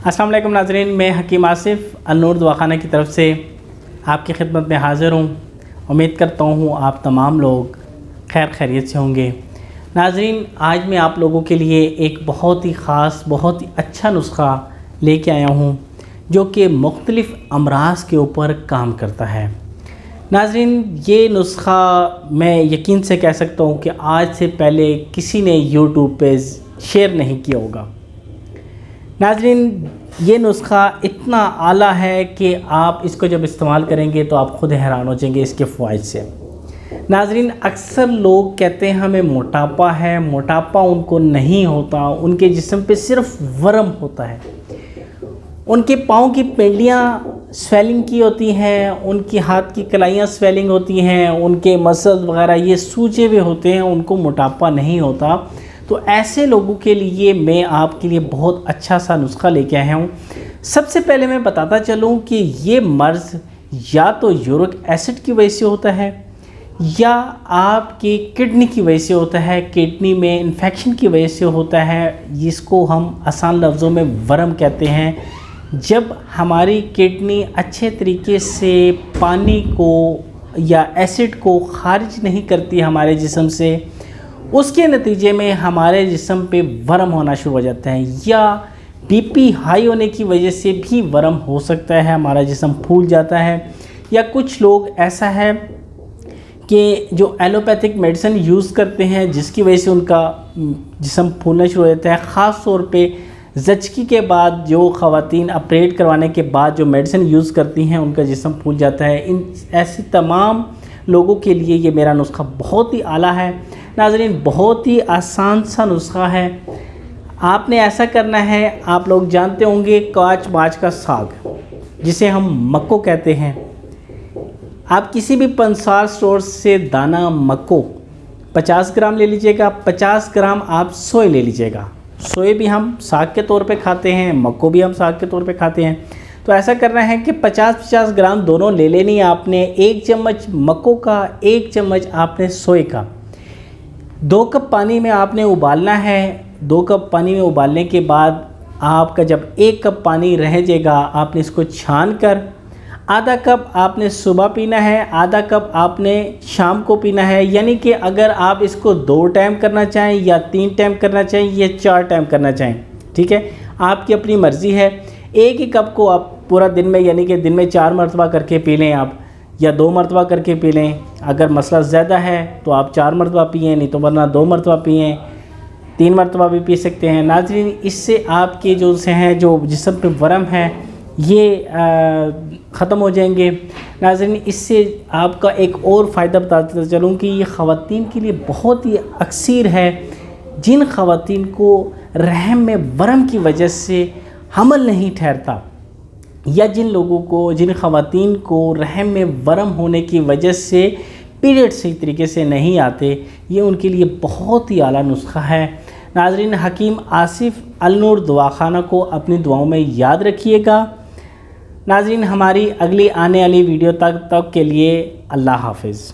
अस्सलाम वालेकुम नाज़रीन, मैं हकीम आसिफ़ अलनूर दवाखाना की तरफ से आपकी खिदमत में हाज़िर हूँ। उम्मीद करता हूँ आप तमाम लोग खैर खैरियत से होंगे। नाज़रीन, आज मैं आप लोगों के लिए एक बहुत ही ख़ास, बहुत ही अच्छा नुस्खा लेके आया हूँ जो कि मुख्तलिफ़ अमराज़ के ऊपर काम करता है। नाज़रीन, ये नुस्खा मैं यकीन से कह सकता हूँ कि आज से पहले किसी ने यूट्यूब पे शेयर नहीं किया होगा। नाज़रीन, ये नुस्खा इतना आला है कि आप इसको जब इस्तेमाल करेंगे तो आप ख़ुद हैरान हो जाएंगे इसके फ़वाइद से। नाज़रीन, अक्सर लोग कहते हैं हमें मोटापा है, मोटापा उनको नहीं होता, उनके जिस्म पे सिर्फ वरम होता है, उनके पाँव की पेंडियाँ स्वेलिंग की होती हैं, उनकी हाथ की कलाइयाँ स्वेलिंग होती हैं, उनके मसल्स वगैरह ये सूजे हुए होते हैं, उनको मोटापा नहीं होता। तो ऐसे लोगों के लिए मैं आपके लिए बहुत अच्छा सा नुस्खा लेके आया हूँ। सबसे पहले मैं बताता चलूँ कि ये मर्ज़ या तो यूरिक एसिड की वजह से होता है या आपकी किडनी की वजह से होता है, किडनी में इन्फेक्शन की वजह से होता है, जिसको हम आसान लफ्ज़ों में वरम कहते हैं। जब हमारी किडनी अच्छे तरीके से पानी को या एसिड को खारिज नहीं करती हमारे जिस्म से, उसके नतीजे में हमारे जिस्म पे वरम होना शुरू हो जाता है, या बीपी हाई होने की वजह से भी वरम हो सकता है, हमारा जिस्म फूल जाता है। या कुछ लोग ऐसा है कि जो एलोपैथिक मेडिसिन यूज़ करते हैं जिसकी वजह से उनका जिस्म फूलना शुरू हो जाता है। ख़ास तौर पे ज़चकी के बाद जो ख़वातीन ऑपरेट करवाने के बाद जो मेडिसिन यूज़ करती हैं उनका जिस्म फूल जाता है। इन ऐसे तमाम लोगों के लिए ये मेरा नुस्खा बहुत ही आला है। नाज़रीन, बहुत ही आसान सा नुस्खा है। आपने ऐसा करना है, आप लोग जानते होंगे काच माच का साग जिसे हम मक्को कहते हैं। आप किसी भी पंसार स्टोर से दाना मक्को 50 ग्राम ले लीजिएगा। 50 ग्राम आप सोए ले लीजिएगा। सोए भी हम साग के तौर पे खाते हैं, मक्को भी हम साग के तौर पे खाते हैं। तो ऐसा करना है कि 50-50 ग्राम दोनों ले लेनी है आपने। 1 चम्मच मक्को का, 1 चम्मच आपने सोए का। 2 कप पानी में आपने उबालना है। 2 कप पानी में उबालने के बाद आपका जब 1 कप पानी रह जाएगा, आपने इसको छान कर आधा कप आपने सुबह पीना है, आधा कप आपने शाम को पीना है। यानी कि अगर आप इसको 2 टाइम करना चाहें या 3 टाइम करना चाहें या 4 टाइम करना चाहें, ठीक है, आपकी अपनी मर्ज़ी है। एक ही कप को आप पूरा दिन में, यानी कि दिन में 4 मरतबा करके पी लें आप, या 2 मरतबा करके पी लें। अगर मसला ज़्यादा है तो आप 4 मरतबा पिएँ, नहीं तो वरना 2 मरतबा पिएँ, 3 मरतबा भी पी सकते हैं। नाज़रीन, इससे आपके जो से हैं जो जिस्म पे वरम है ये ख़त्म हो जाएंगे। नाज़रीन, इससे आपका एक और फ़ायदा बताता चलूँ कि ये ख़वातीन के लिए बहुत ही अक्सर है। जिन ख़वातीन को रहम में वरम की वजह से हमल नहीं ठहरता, या जिन लोगों को, जिन ख़वातीन को रहम में वरम होने की वजह से पीरियड सही तरीके से नहीं आते, ये उनके लिए बहुत ही आला नुस्खा है। नाज़रीन, हकीम आसिफ़ अलनूर दवाखाना को अपनी दुआओं में याद रखिएगा। नाज़रीन, हमारी अगली आने वाली वीडियो तक के लिए अल्लाह हाफ़िज़।